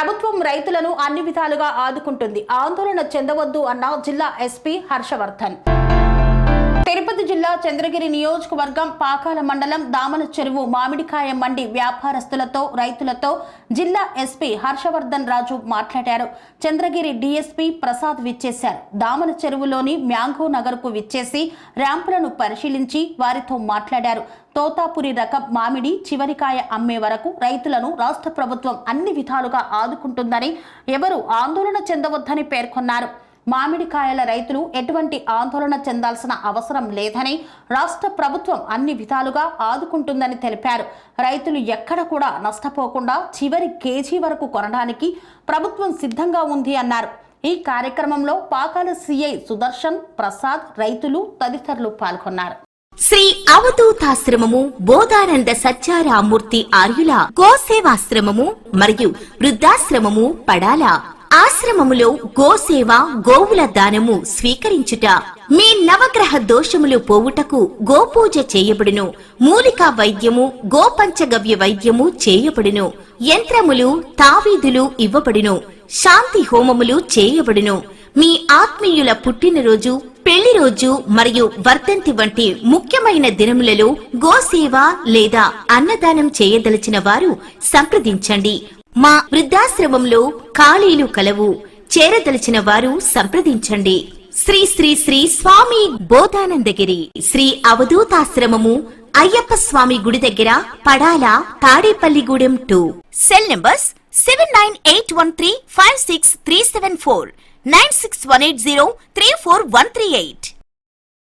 ప్రభుత్వం రైతులను అన్ని విధాలుగా ఆదుకుంటుంది. ఆందోళన చెందవద్దు అన్న జిల్లా ఎస్పీ హర్షవర్ధన్. తిరుపతి జిల్లా చంద్రగిరి నియోజకవర్గం పాకాల మండలం దామన చెరువు మామిడికాయ మండి వ్యాపారస్తులతో రైతులతో జిల్లా ఎస్పీ హర్షవర్ధన్ రాజు మాట్లాడారు. చంద్రగిరి డీఎస్పీ ప్రసాద్ విచ్చేశారు. దామన చెరువులోని మ్యాంగో నగర్కు విచ్చేసి ర్యాంపులను పరిశీలించి వారితో మాట్లాడారు. తోతాపురి రకం మామిడి చివరికాయ అమ్మే వరకు రైతులను రాష్ట్ర ప్రభుత్వం అన్ని విధాలుగా ఆదుకుంటుందని, ఎవరు ఆందోళన చెందవద్దని పేర్కొన్నారు. మామిడికాయల రైతులు ఎటువంటి ఆందోళన చెందాల్సిన అవసరం లేదని, రాష్ట్ర ప్రభుత్వం అన్ని విధాలుగా ఆదుకుంటుందని తెలిపారు. రైతులు ఎక్కడ కూడా నష్టపోకుండా చివరి కేజీ వరకు కొనడానికి ప్రభుత్వం సిద్ధంగా ఉంది అన్నారు. ఈ కార్యక్రమంలో పాకాల సిఐ సుదర్శన్, ప్రసాద్, రైతులు తదితరులు పాల్గొన్నారు. శ్రీ అవధూతాశ్రమము బోధానంద సత్యారామూర్తి ఆర్యుల గోసేవాశ్రమము మరియు వృద్ధాశ్రమము పడాల ఆశ్రమములో గోసేవ గోవుల దానము స్వీకరించుట, మీ నవగ్రహ దోషములు పోవుటకు గోపూజ చేయబడును. మూలికా వైద్యము గోపంచగవ్య వైద్యము చేయబడును. యంత్రములు తావీదులు ఇవ్వబడును. శాంతి హోమములు చేయబడును. మీ ఆత్మీయుల పుట్టినరోజు, పెళ్లి రోజు మరియు వర్ధంతి వంటి ముఖ్యమైన దినములలో గోసేవ లేదా అన్నదానం చేయదలిచిన వారు సంప్రదించండి. మా వృద్ధాశ్రమంలో ఖాళీలు కలవు. చేరదలిచిన వారు సంప్రదించండి. శ్రీ శ్రీ శ్రీ స్వామి బోధానందగిరి శ్రీ అవధూతాశ్రమము అయ్యప్ప స్వామి గుడి దగ్గర పడాల తాడేపల్లిగూడెం 2. Cell numbers 7981356374, 96180341138.